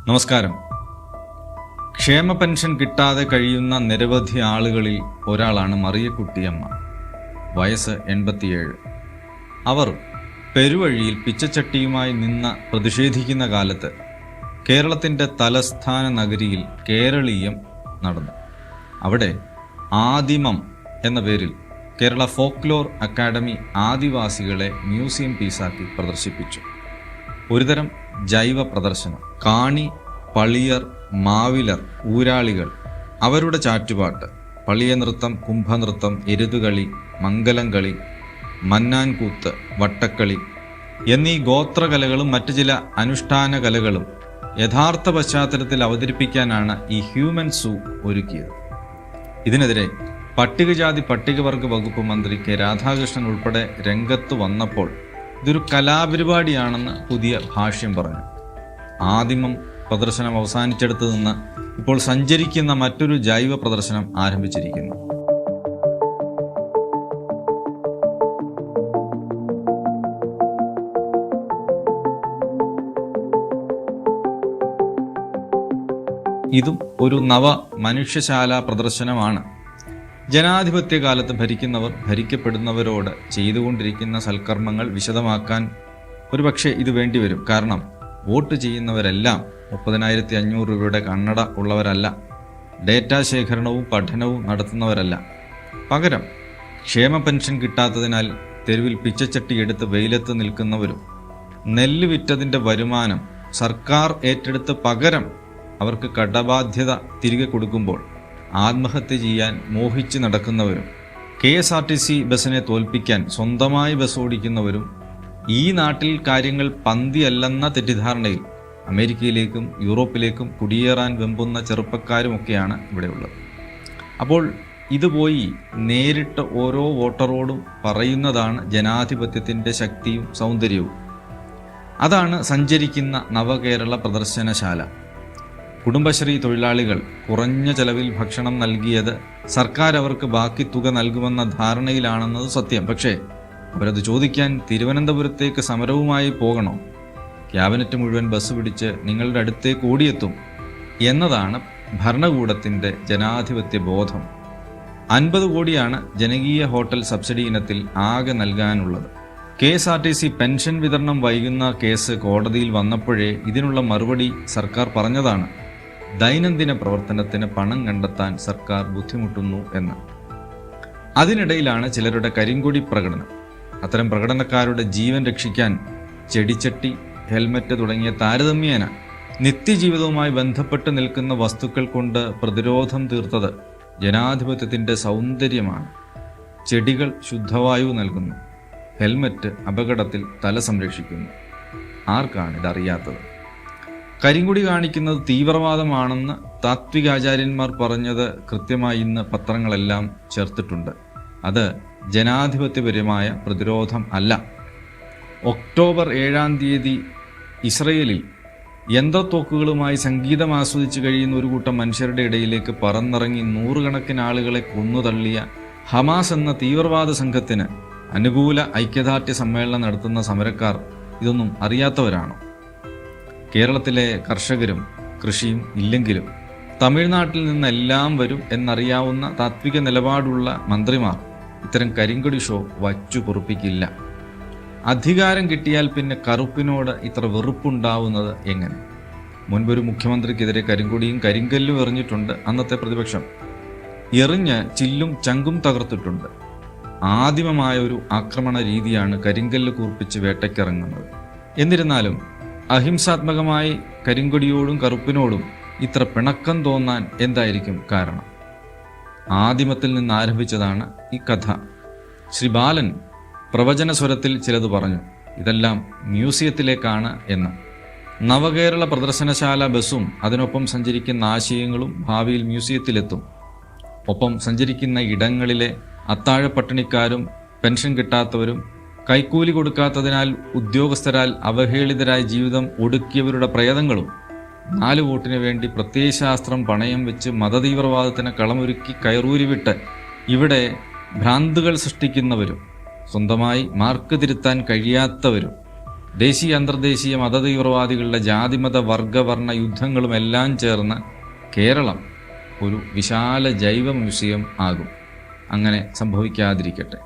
നമസ്കാരം. ക്ഷേമ പെൻഷൻ കിട്ടാതെ കഴിയുന്ന നിരവധി ആളുകളിൽ ഒരാളാണ് മറിയക്കുട്ടിയമ്മ. വയസ്സ് 87. അവർ പെരുവഴിയിൽ പിച്ചച്ചട്ടിയുമായി നിന്ന് പ്രതിഷേധിക്കുന്ന കാലത്ത് കേരളത്തിൻ്റെ തലസ്ഥാന നഗരിയിൽ കേരളീയം നടന്നു. അവിടെ ആദിമം എന്ന പേരിൽ കേരള ഫോക്ലോർ അക്കാദമി ആദിവാസികളെ മ്യൂസിയം പീസാക്കി പ്രദർശിപ്പിച്ചു. ഒരുതരം ജൈവ പ്രദർശനം. കാണി, പളിയർ, മാവിലർ, ഊരാളികൾ, അവരുടെ ചാറ്റുപാട്ട്, പളിയ നൃത്തം, കുംഭനൃത്തം, എരുതുകളി, മംഗലം കളി, മന്നാൻകൂത്ത്, വട്ടക്കളി എന്നീ ഗോത്രകലകളും മറ്റു ചില അനുഷ്ഠാന കലകളും യഥാർത്ഥ പശ്ചാത്തലത്തിൽ അവതരിപ്പിക്കാനാണ് ഈ ഹ്യൂമൻ സൂ ഒരുക്കിയത്. ഇതിനെതിരെ പട്ടികജാതി പട്ടികവർഗ വകുപ്പ് മന്ത്രി കെ രാധാകൃഷ്ണൻ ഉൾപ്പെടെ രംഗത്ത് വന്നപ്പോൾ ഇതൊരു കലാപരിപാടിയാണെന്ന് പുതിയ ഭാഷ്യം പറഞ്ഞു. ആദിമം പ്രദർശനം അവസാനിച്ചെടുത്തു നിന്ന് ഇപ്പോൾ സഞ്ചരിക്കുന്ന മറ്റൊരു ജൈവ പ്രദർശനം ആരംഭിച്ചിരിക്കുന്നു. ഇതും ഒരു നവ മനുഷ്യശാല പ്രദർശനമാണ്. ജനാധിപത്യ കാലത്ത് ഭരിക്കുന്നവർ ഭരിക്കപ്പെടുന്നവരോട് ചെയ്തുകൊണ്ടിരിക്കുന്ന സൽക്കർമ്മങ്ങൾ വിശദമാക്കാൻ ഒരുപക്ഷെ ഇത് വേണ്ടിവരും. കാരണം വോട്ട് ചെയ്യുന്നവരെല്ലാം 30,500 രൂപയുടെ കണ്ണട ഉള്ളവരല്ല, ഡേറ്റാ ശേഖരണവും പഠനവും നടത്തുന്നവരല്ല. പകരം ക്ഷേമ പെൻഷൻ കിട്ടാത്തതിനാൽ തെരുവിൽ പിച്ചച്ചട്ടി എടുത്ത് വെയിലത്ത് നിൽക്കുന്നവരും, നെല്ല് വിറ്റതിൻ്റെ വരുമാനം സർക്കാർ ഏറ്റെടുത്ത് പകരം അവർക്ക് കടബാധ്യത തിരികെ കൊടുക്കുമ്പോൾ ആത്മഹത്യ ചെയ്യാൻ മോഹിച്ച് നടക്കുന്നവരും, KSRTC ബസ്സിനെ തോൽപ്പിക്കാൻ സ്വന്തമായി ബസ് ഓടിക്കുന്നവരും, ഈ നാട്ടിൽ കാര്യങ്ങൾ പന്തിയല്ലെന്ന തെറ്റിദ്ധാരണയിൽ അമേരിക്കയിലേക്കും യൂറോപ്പിലേക്കും കുടിയേറാൻ വെമ്പുന്ന ചെറുപ്പക്കാരുമൊക്കെയാണ് ഇവിടെയുള്ളത്. അപ്പോൾ ഇത് പോയി നേരിട്ട് ഓരോ വോട്ടറോടും പറയുന്നതാണ് ജനാധിപത്യത്തിൻ്റെ ശക്തിയും സൗന്ദര്യവും. അതാണ് സഞ്ചരിക്കുന്ന നവകേരള പ്രദർശനശാല. കുടുംബശ്രീ തൊഴിലാളികൾ കുറഞ്ഞ ചെലവിൽ ഭക്ഷണം നൽകിയത് സർക്കാർ അവർക്ക് ബാക്കി തുക നൽകുമെന്ന ധാരണയിലാണെന്നത് സത്യം. പക്ഷേ അവരത് ചോദിക്കാൻ തിരുവനന്തപുരത്തേക്ക് സമരവുമായി പോകണോ? ക്യാബിനറ്റ് മുഴുവൻ ബസ് പിടിച്ച് നിങ്ങളുടെ അടുത്തേക്ക് ഓടിയെത്തും എന്നതാണ് ഭരണകൂടത്തിൻ്റെ ജനാധിപത്യ ബോധം. 50 കോടിയാണ് ജനകീയ ഹോട്ടൽ സബ്സിഡി ഇനത്തിൽ ആകെ നൽകാനുള്ളത്. KSRTC പെൻഷൻ വിതരണം വൈകുന്ന കേസ് കോടതിയിൽ വന്നപ്പോഴേ ഇതിനുള്ള മറുപടി സർക്കാർ പറഞ്ഞതാണ്. ദൈനംദിന പ്രവർത്തനത്തിന് പണം കണ്ടെത്താൻ സർക്കാർ ബുദ്ധിമുട്ടുന്നു എന്ന്. അതിനിടയിലാണ് ചിലരുടെ കരിങ്കൊടി പ്രകടനം. അത്തരം പ്രകടനക്കാരുടെ ജീവൻ രക്ഷിക്കാൻ ചെടിച്ചട്ടി, ഹെൽമറ്റ് തുടങ്ങിയ താരതമ്യേന നിത്യജീവിതവുമായി ബന്ധപ്പെട്ട് നിൽക്കുന്ന വസ്തുക്കൾ കൊണ്ട് പ്രതിരോധം തീർത്തത് ജനാധിപത്യത്തിൻ്റെ സൗന്ദര്യമാണ്. ചെടികൾ ശുദ്ധവായു നൽകുന്നു, ഹെൽമറ്റ് അപകടത്തിൽ തല സംരക്ഷിക്കുന്നു. ആർക്കാണ് ഇതറിയാത്തത്? കരിങ്കൊടി കാണിക്കുന്നത് തീവ്രവാദമാണെന്ന് താത്വികാചാര്യന്മാർ പറഞ്ഞത് കൃത്യമായി ഇന്ന് പത്രങ്ങളെല്ലാം ചേർത്തിട്ടുണ്ട്. അത് ജനാധിപത്യപരമായ പ്രതിരോധം അല്ല. ഒക്ടോബർ 7 ഇസ്രയേലിൽ യന്ത്രത്തോക്കുകളുമായി സംഗീതം ആസ്വദിച്ച് കഴിയുന്ന ഒരു കൂട്ടം മനുഷ്യരുടെ ഇടയിലേക്ക് പറന്നിറങ്ങി 100 കണക്കിന് ആളുകളെ കൊന്നുതള്ളിയ ഹമാസ് എന്ന തീവ്രവാദ സംഘത്തിന് അനുകൂല ഐക്യദാർഢ്യ സമ്മേളനം നടത്തുന്ന സമരക്കാർ ഇതൊന്നും അറിയാത്തവരാണോ? കേരളത്തിലെ കർഷകരും കൃഷിയും ഇല്ലെങ്കിലും തമിഴ്നാട്ടിൽ നിന്നെല്ലാം വരും എന്നറിയാവുന്ന താത്വിക നിലപാടുള്ള മന്ത്രിമാർ ഇത്തരം കരിങ്കൊടി ഷോ വച്ചു പൊറുപ്പിക്കില്ല. അധികാരം കിട്ടിയാൽ പിന്നെ കറുപ്പിനോട് ഇത്ര വെറുപ്പുണ്ടാവുന്നത് എങ്ങനെ? മുൻപൊരു മുഖ്യമന്ത്രിക്കെതിരെ കരിങ്കൊടിയും കരിങ്കല്ലും എറിഞ്ഞിട്ടുണ്ട് അന്നത്തെ പ്രതിപക്ഷം. എറിഞ്ഞ് ചില്ലും ചങ്കും തകർത്തിട്ടുണ്ട്. ആദിമമായ ഒരു ആക്രമണ രീതിയാണ് കരിങ്കല്ല് കൂർപ്പിച്ച് വേട്ടയ്ക്കിറങ്ങുന്നത്. എന്നിരുന്നാലും അഹിംസാത്മകമായി കരിങ്കൊടിയോടും കറുപ്പിനോടും ഇത്ര പിണക്കം തോന്നാൻ എന്തായിരിക്കും കാരണം? ആദിമത്തിൽ നിന്ന് ആരംഭിച്ചതാണ് ഈ കഥ. ശ്രീ ബാലൻ പ്രവചന സ്വരത്തിൽ ചിലത് പറഞ്ഞു. ഇതെല്ലാം മ്യൂസിയത്തിലേക്കാണ് എന്ന്. നവകേരള പ്രദർശനശാല ബസ്സും അതിനൊപ്പം സഞ്ചരിക്കുന്ന ആശയങ്ങളും ഭാവിയിൽ മ്യൂസിയത്തിലെത്തും. ഒപ്പം സഞ്ചരിക്കുന്ന ഇടങ്ങളിലെ അത്താഴപ്പട്ടിണിക്കാരും പെൻഷൻ കിട്ടാത്തവരും കൈക്കൂലി കൊടുക്കാത്തതിനാൽ ഉദ്യോഗസ്ഥരാൽ അവഹേളിതരായ ജീവിതം ഒടുക്കിയവരുടെ പ്രേതങ്ങളും 4 വോട്ടിന് വേണ്ടി പ്രത്യയശാസ്ത്രം പണയം വെച്ച് മതതീവ്രവാദത്തിന് കളമൊരുക്കി കയറൂരിവിട്ട് ഇവിടെ ഭ്രാന്തുകൾ സൃഷ്ടിക്കുന്നവരും സ്വന്തമായി മാർക്ക് തിരുത്താൻ കഴിയാത്തവരും ദേശീയ അന്തർദേശീയ മതതീവ്രവാദികളുടെ ജാതിമത വർഗവർണ്ണ യുദ്ധങ്ങളും എല്ലാം ചേർന്ന് കേരളം ഒരു വിശാല ജൈവ മ്യൂസിയം ആകും. അങ്ങനെ സംഭവിക്കാതിരിക്കട്ടെ.